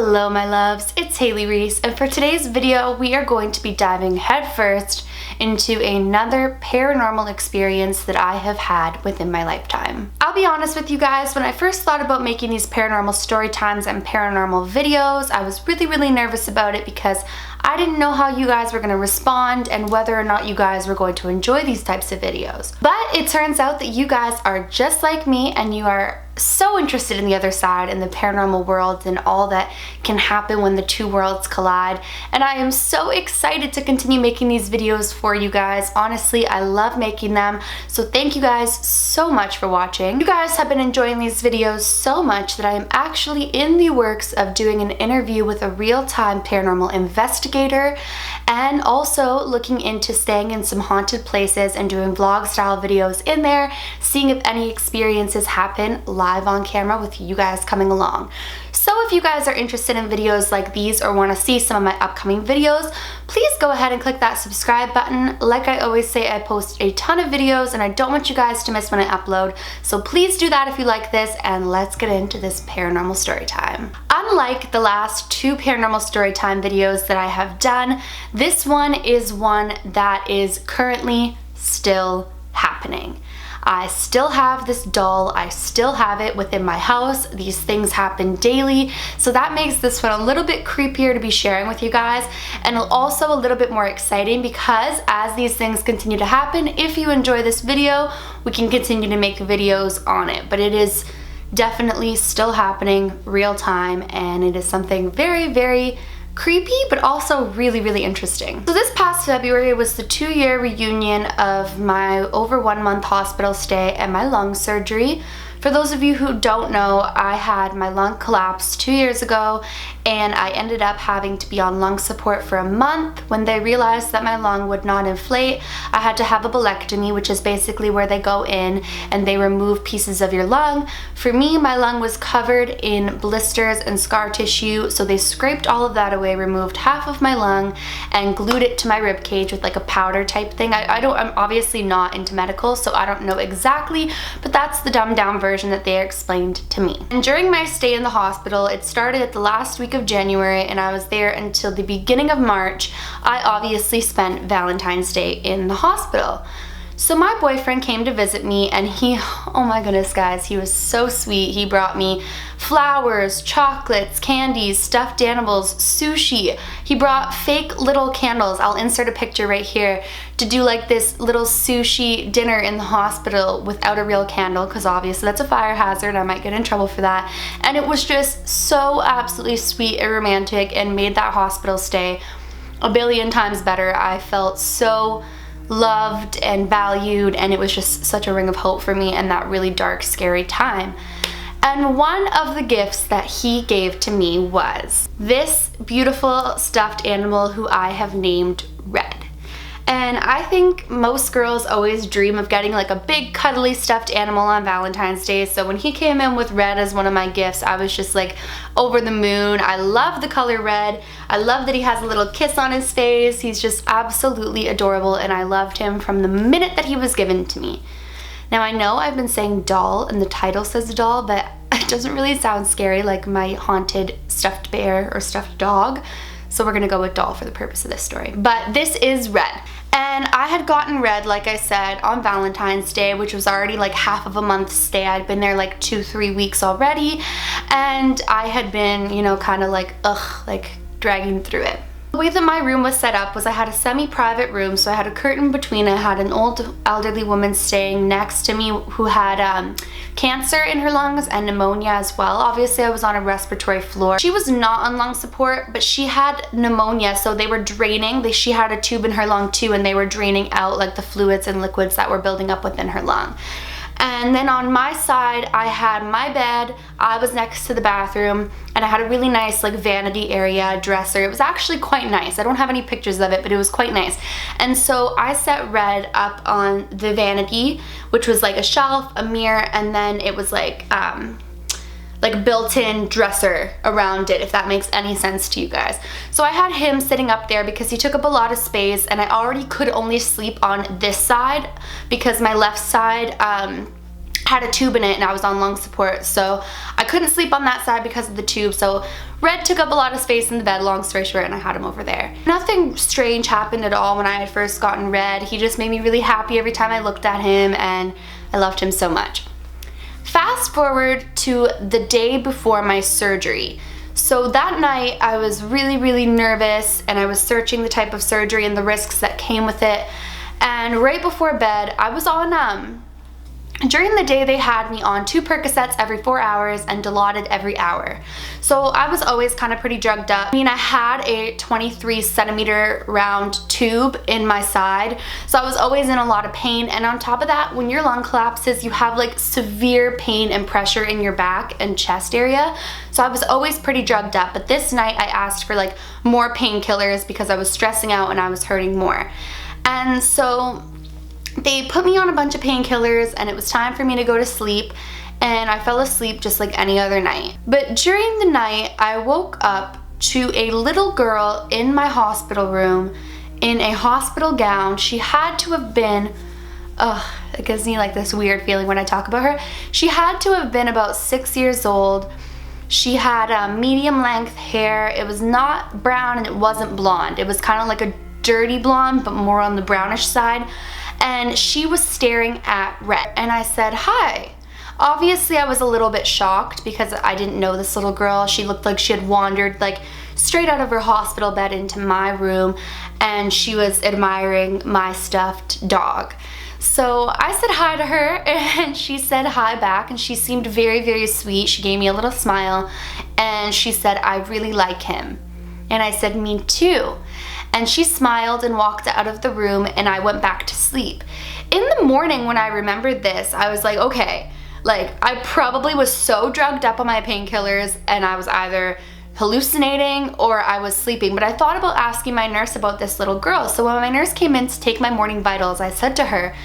Hello my loves, it's Haley Reese, and for today's video we are going to be diving headfirst into another paranormal experience that I have had within my lifetime. I'll be honest with you guys, when I first thought about making these paranormal story times and paranormal videos, I was really nervous about it because I didn't know how you guys were going to respond and whether or not you guys were going to enjoy these types of videos. But it turns out that you guys are just like me and you are so interested in the other side and the paranormal world and all that can happen when the two worlds collide, and I am so excited to continue making these videos for you guys. Honestly, I love making them, so thank you guys so much for watching. You guys have been enjoying these videos so much that I am actually in the works of doing an interview with a real-time paranormal investigator, and also looking into staying in some haunted places and doing vlog style videos in there, seeing if any experiences happen live on camera with you guys coming along. So if you guys are interested in videos like these or want to see some of my upcoming videos, please go ahead and click that subscribe button. Like I always say, I post a ton of videos and I don't want you guys to miss when I upload, so please do that if you like this, and let's get into this paranormal story time. Unlike the last two paranormal story time videos that I have done, this one is one that is currently still happening. I still have this doll, I still have it within my house. These things happen daily, so that makes this one a little bit creepier to be sharing with you guys, and also a little bit more exciting because as these things continue to happen, if you enjoy this video, we can continue to make videos on it. But it is definitely still happening real time, and it is something very creepy, but also really interesting. So this past February was the 2-year reunion of my over 1 month hospital stay and my lung surgery. For those of you who don't know, I had my lung collapse 2 years ago, and I ended up having to be on lung support for a month. When they realized that my lung would not inflate, I had to have a bulectomy, which is basically where they go in and they remove pieces of your lung. For me, my lung was covered in blisters and scar tissue, so they scraped all of that away, removed half of my lung, and glued it to my rib cage with like a powder type thing. I'm obviously not into medical, so I don't know exactly, but that's the dumbed down version that they explained to me. And during my stay in the hospital, it started at the last week of January and I was there until the beginning of March. I obviously spent Valentine's Day in the hospital. So my boyfriend came to visit me, and he, oh my goodness guys, he was so sweet. He brought me flowers, chocolates, candies, stuffed animals, sushi. He brought fake little candles, I'll insert a picture right here, to do like this little sushi dinner in the hospital without a real candle, because obviously that's a fire hazard, I might get in trouble for that. And it was just so absolutely sweet and romantic and made that hospital stay a billion times better. I felt so loved and valued, and it was just such a ring of hope for me in that really dark, scary time. And one of the gifts that he gave to me was this beautiful stuffed animal who I have named Red. And I think most girls always dream of getting like a big cuddly stuffed animal on Valentine's Day, so when he came in with Red as one of my gifts, I was just like over the moon. I love the color red. I love that he has a little kiss on his face. He's just absolutely adorable, and I loved him from the minute that he was given to me. Now I know I've been saying doll and the title says doll, but it doesn't really sound scary like my haunted stuffed bear or stuffed dog, so we're gonna go with doll for the purpose of this story. But this is Red. And I had gotten Red, like I said, on Valentine's Day, which was already like half of a month's stay. I'd been there like 2-3 weeks already, and I had been, you know, kind of like, like dragging through it. The way that my room was set up was I had a semi-private room, so I had a curtain between. I had an old elderly woman staying next to me who had cancer in her lungs and pneumonia as well. Obviously I was on a respiratory floor. She was not on lung support, but she had pneumonia, so they were draining. She had a tube in her lung too, and they were draining out like the fluids and liquids that were building up within her lung. And then on my side, I had my bed, I was next to the bathroom, and I had a really nice like vanity area dresser. It was actually quite nice. I don't have any pictures of it, but it was quite nice. And so I set Red up on the vanity, which was like a shelf, a mirror, and then it was like built-in dresser around it, if that makes any sense to you guys. So I had him sitting up there because he took up a lot of space, and I already could only sleep on this side because my left side had a tube in it and I was on lung support, so I couldn't sleep on that side because of the tube. So Red took up a lot of space in the bed, long story short, and I had him over there. Nothing strange happened at all when I had first gotten Red. He just made me really happy every time I looked at him, and I loved him so much. Fast forward to the day before my surgery. So that night I was really nervous, and I was searching the type of surgery and the risks that came with it. And right before bed I was on during the day they had me on 2 Percocets every 4 hours and Dilaudid every hour. So I was always kind of pretty drugged up. I mean, I had a 23 centimeter round tube in my side, so I was always in a lot of pain. And on top of that, when your lung collapses, you have like severe pain and pressure in your back and chest area. So I was always pretty drugged up. But this night I asked for like more painkillers because I was stressing out and I was hurting more. And so they put me on a bunch of painkillers and it was time for me to go to sleep, and I fell asleep just like any other night. But during the night I woke up to a little girl in my hospital room in a hospital gown. She had to have been, it gives me like this weird feeling when I talk about her. She had to have been about 6 years old. She had medium length hair. It was not brown and it wasn't blonde. It was kind of like a dirty blonde, but more on the brownish side. And she was staring at Red, and I said, "Hi." Obviously I was a little bit shocked because I didn't know this little girl. She looked like she had wandered like straight out of her hospital bed into my room, and she was admiring my stuffed dog. So I said hi to her, and she said hi back, and she seemed very sweet. She gave me a little smile and she said, "I really like him." And I said, "Me too." And she smiled and walked out of the room, and I went back to sleep. In the morning when I remembered this, I was like, okay, like I probably was so drugged up on my painkillers and I was either hallucinating or I was sleeping. But I thought about asking my nurse about this little girl. So when my nurse came in to take my morning vitals, I said to her,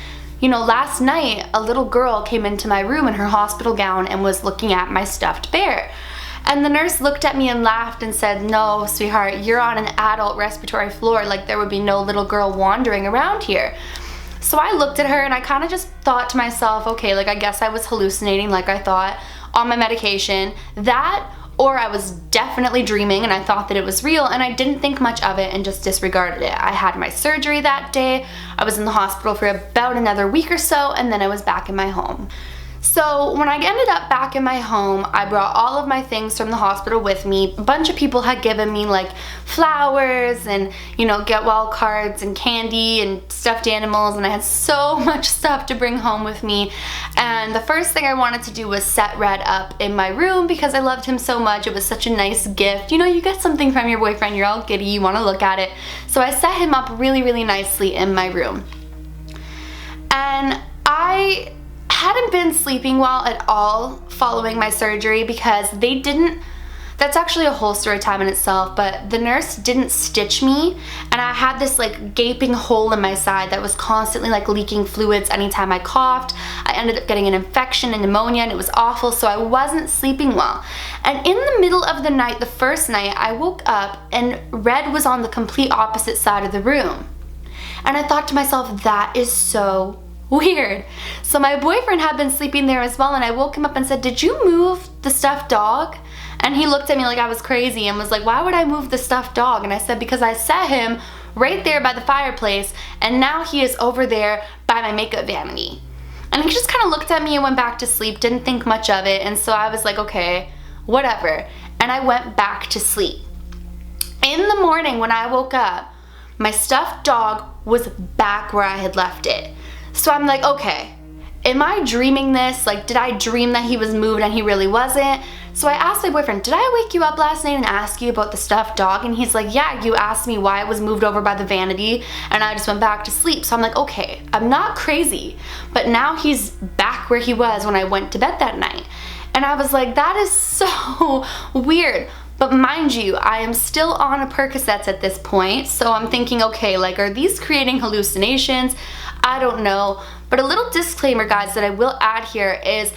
you know, last night a little girl came into my room in her hospital gown and was looking at my stuffed bear. And the nurse looked at me and laughed and said, "No, sweetheart, you're on an adult respiratory floor. Like there would be no little girl wandering around here." So I looked at her and I kind of just thought to myself, okay, like I guess I was hallucinating like I thought on my medication. That, or I was definitely dreaming and I thought that it was real, and I didn't think much of it and just disregarded it. I had my surgery that day. I was in the hospital for about another week or so, and then I was back in my home. So when I ended up back in my home, I brought all of my things from the hospital with me. A bunch of people had given me like flowers and, you know, get well cards and candy and stuffed animals, and I had so much stuff to bring home with me. And the first thing I wanted to do was set Red up in my room because I loved him so much. It was such a nice gift. You know, you get something from your boyfriend, you're all giddy, you want to look at it. So I set him up really nicely in my room. And I hadn't been sleeping well at all following my surgery because they didn't, that's actually a whole story time in itself, but the nurse didn't stitch me, and I had this like gaping hole in my side that was constantly like leaking fluids anytime I coughed. I ended up getting an infection and pneumonia, and it was awful, so I wasn't sleeping well. And in the middle of the night, the first night, I woke up and Red was on the complete opposite side of the room. And I thought to myself, that is so weird. So my boyfriend had been sleeping there as well, and I woke him up and said, "Did you move the stuffed dog?" And he looked at me like I was crazy and was like, "Why would I move the stuffed dog?" And I said, "Because I set him right there by the fireplace, and now he is over there by my makeup vanity." And he just kind of looked at me and went back to sleep, didn't think much of it, and so I was like, okay, whatever. And I went back to sleep. In the morning when I woke up, my stuffed dog was back where I had left it. So I'm like, okay, am I dreaming this? Like, did I dream that he was moved and he really wasn't? So I asked my boyfriend, "Did I wake you up last night and ask you about the stuffed dog?" And he's like, "Yeah, you asked me why it was moved over by the vanity, and I just went back to sleep." So I'm like, okay, I'm not crazy, but now he's back where he was when I went to bed that night. And I was like, that is so weird. But mind you, I am still on a Percocets at this point, so I'm thinking, okay, like, are these creating hallucinations? I don't know. But a little disclaimer, guys, that I will add here is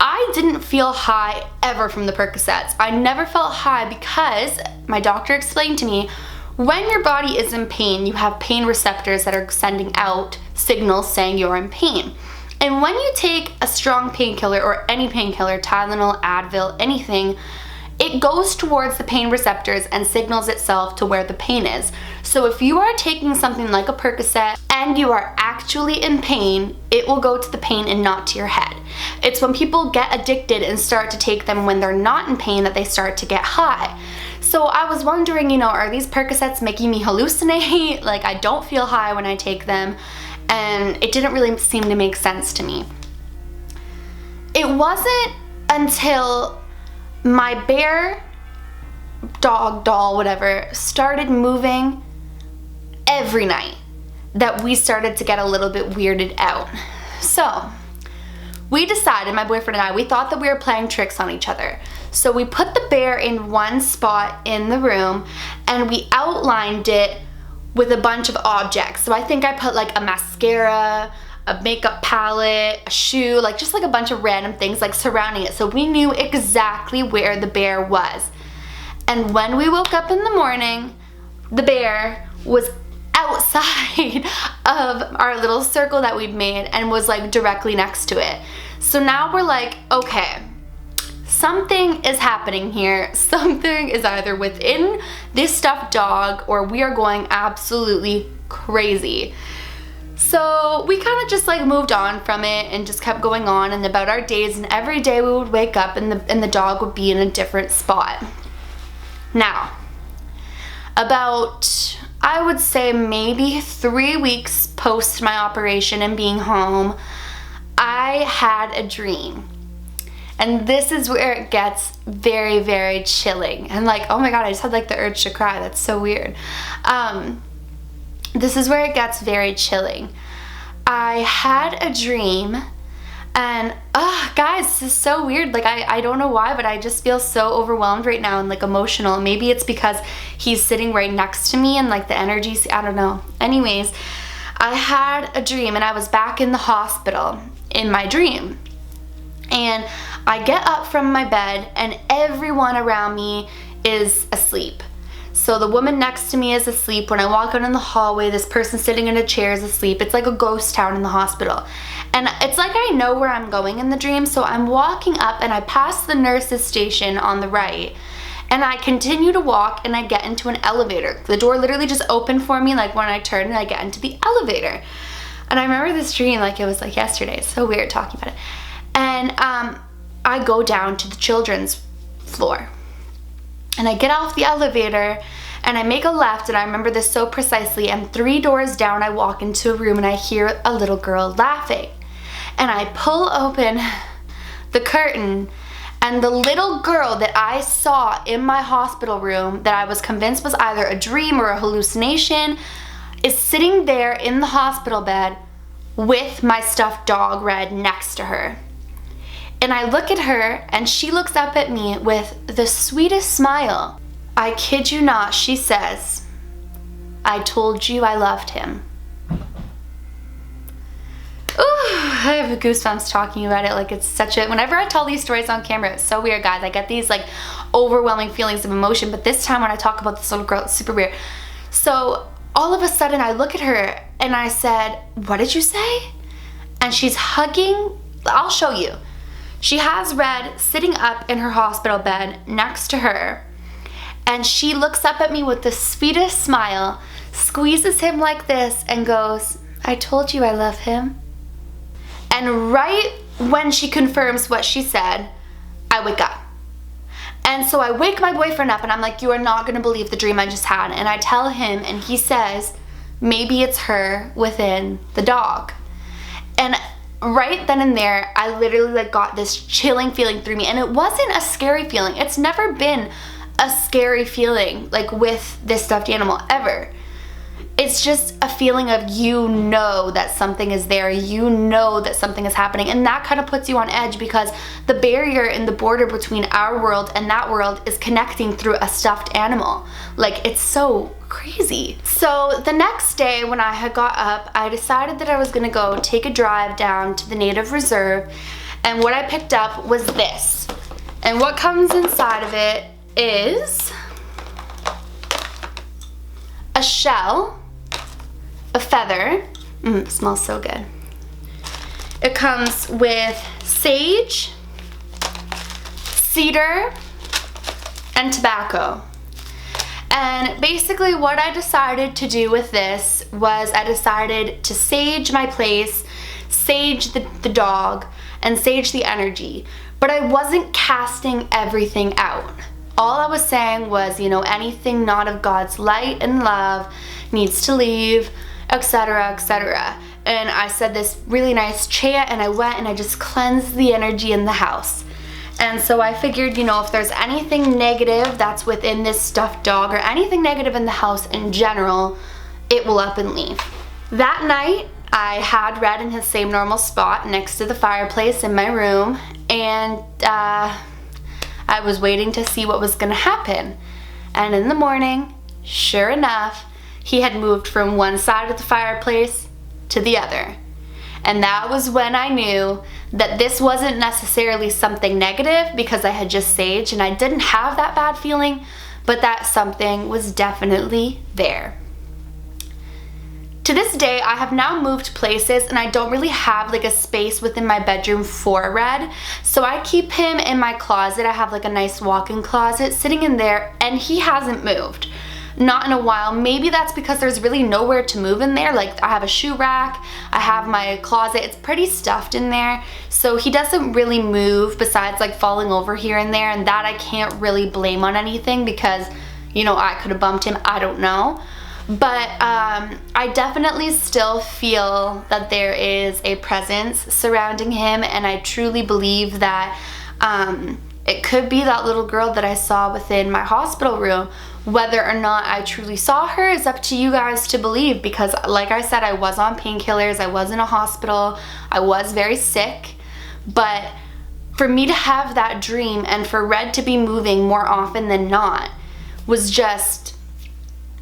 I didn't feel high ever from the Percocets. I never felt high because my doctor explained to me, when your body is in pain, you have pain receptors that are sending out signals saying you're in pain. And when you take a strong painkiller or any painkiller, Tylenol, Advil, anything, it goes towards the pain receptors and signals itself to where the pain is. So if you are taking something like a Percocet and you are actually in pain, it will go to the pain and not to your head. It's when people get addicted and start to take them when they're not in pain that they start to get high. So I was wondering, you know, are these Percocets making me hallucinate? Like, I don't feel high when I take them, and it didn't really seem to make sense to me. It wasn't until my bear, dog, doll, whatever, started moving every night that we started to get a little bit weirded out. So we decided, my boyfriend and I, we thought that we were playing tricks on each other. So we put the bear in one spot in the room and we outlined it with a bunch of objects. So I think I put like a mascara, a makeup palette, a shoe, like just like a bunch of random things like surrounding it. So we knew exactly where the bear was. And when we woke up in the morning, the bear was outside of our little circle that we'd made and was like directly next to it. So now we're like, okay, something is happening here. Something is either within this stuffed dog or we are going absolutely crazy. So we kind of just like moved on from it and just kept going on and about our days, and every day we would wake up and the dog would be in a different spot. Now, about, I would say maybe 3 weeks post my operation and being home, I had a dream. And this is where it gets very, very chilling. And like, oh my God, I just had like the urge to cry. That's so weird. This is where it gets very chilling. I had a dream and guys, this is so weird. Like I don't know why, but I just feel so overwhelmed right now and like emotional. Maybe it's because he's sitting right next to me and like the energy, I don't know. Anyways, I had a dream and I was back in the hospital in my dream. And I get up from my bed and everyone around me is asleep. So the woman next to me is asleep. When I walk out in the hallway, this person sitting in a chair is asleep. It's like a ghost town in the hospital. And it's like I know where I'm going in the dream. So I'm walking up and I pass the nurse's station on the right. And I continue to walk and I get into an elevator. The door literally just opened for me like when I turn and I get into the elevator. And I remember this dream like it was like yesterday. It's so weird talking about it. And I go down to the children's floor. And I get off the elevator and I make a left, and I remember this so precisely, and 3 doors down I walk into a room and I hear a little girl laughing. And I pull open the curtain, and the little girl that I saw in my hospital room that I was convinced was either a dream or a hallucination is sitting there in the hospital bed with my stuffed dog Red next to her. And I look at her and she looks up at me with the sweetest smile. I kid you not, she says, "I told you I loved him." Ooh, I have goosebumps talking about it. Like it's such a, whenever I tell these stories on camera, it's so weird, guys. I get these like overwhelming feelings of emotion, but this time when I talk about this little girl, it's super weird. So all of a sudden I look at her and I said, "What did you say?" And she's hugging, I'll show you. She has Red sitting up in her hospital bed next to her, and she looks up at me with the sweetest smile, squeezes him like this, and goes, "I told you I love him." And right when she confirms what she said, I wake up. And so I wake my boyfriend up and I'm like, "You are not gonna believe the dream I just had." And I tell him, and he says, "Maybe it's her within the dog." And right then and there, I literally like got this chilling feeling through me, and it wasn't a scary feeling. It's never been a scary feeling like with this stuffed animal ever. It's just a feeling of, you know that something is there, you know that something is happening, and that kind of puts you on edge because the barrier and the border between our world and that world is connecting through a stuffed animal. Like, it's so crazy. So the next day when I had got up, I decided that I was gonna go take a drive down to the native reserve, and what I picked up was this. And what comes inside of it is a shell, a feather, it smells so good, It comes with sage, cedar, and tobacco. And basically what I decided to do with this was I decided to sage my place, sage the dog, and sage the energy. But I wasn't casting everything out. All I was saying was, you know, anything not of God's light and love needs to leave, etc., etc. And I said this really nice chant, and I went and I just cleansed the energy in the house. And so I figured, you know, if there's anything negative that's within this stuffed dog or anything negative in the house in general, it will up and leave. That night, I had Red in his same normal spot next to the fireplace in my room, and I was waiting to see what was gonna happen. And in the morning, sure enough, he had moved from one side of the fireplace to the other. And that was when I knew that this wasn't necessarily something negative, because I had just saged and I didn't have that bad feeling, but that something was definitely there. To this day, I have now moved places and I don't really have like a space within my bedroom for Red. So I keep him in my closet. I have like a nice walk-in closet sitting in there, and he hasn't moved. Not in a while. Maybe that's because there's really nowhere to move in there. Like, I have a shoe rack, I have my closet, it's pretty stuffed in there. So he doesn't really move besides like falling over here and there, and that I can't really blame on anything because, you know, I could have bumped him, I don't know. But I definitely still feel that there is a presence surrounding him, and I truly believe that it could be that little girl that I saw within my hospital room. Whether or not I truly saw her is up to you guys to believe, because like I said, I was on painkillers, I was in a hospital, I was very sick. But for me to have that dream and for Red to be moving more often than not was just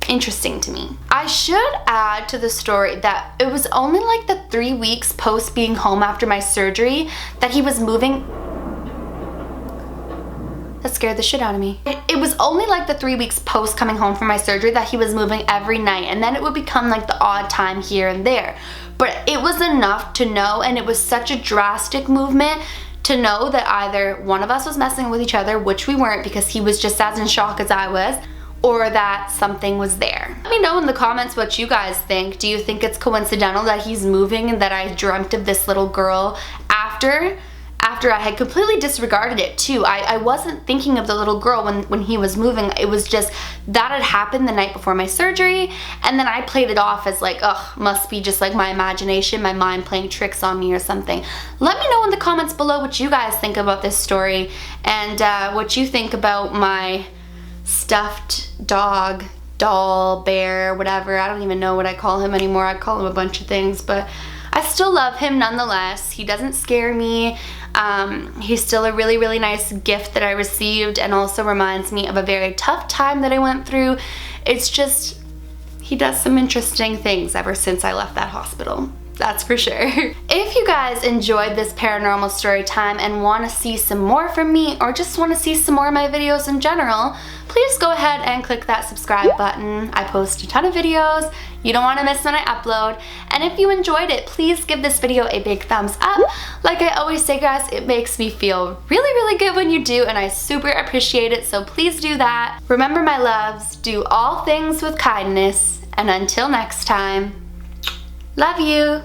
interesting to me. I should add to the story that it was only like the 3 weeks post being home after my surgery that he was moving. That scared the shit out of me. It was only like the 3 weeks post coming home from my surgery that he was moving every night, and then it would become like the odd time here and there. But it was enough to know, and it was such a drastic movement to know that either one of us was messing with each other, which we weren't because he was just as in shock as I was, or that something was there. Let me know in the comments what you guys think. Do you think it's coincidental that he's moving and that I dreamt of this little girl after I had completely disregarded it too? I wasn't thinking of the little girl when he was moving. It was just that had happened the night before my surgery, and then I played it off as like, ugh, must be just like my imagination, my mind playing tricks on me or something. Let me know in the comments below what you guys think about this story, and what you think about my stuffed dog, doll, bear, whatever. I don't even know what I call him anymore. I call him a bunch of things, but I still love him nonetheless. He doesn't scare me. He's still a really, really nice gift that I received, and also reminds me of a very tough time that I went through. It's just, he does some interesting things ever since I left that hospital. That's for sure. If you guys enjoyed this paranormal story time and want to see some more from me, or just want to see some more of my videos in general, please go ahead and click that subscribe button. I post a ton of videos. You don't want to miss when I upload. And if you enjoyed it, please give this video a big thumbs up. Like I always say, guys, it makes me feel really, really good when you do, and I super appreciate it, so please do that. Remember, my loves, do all things with kindness, and until next time, love you.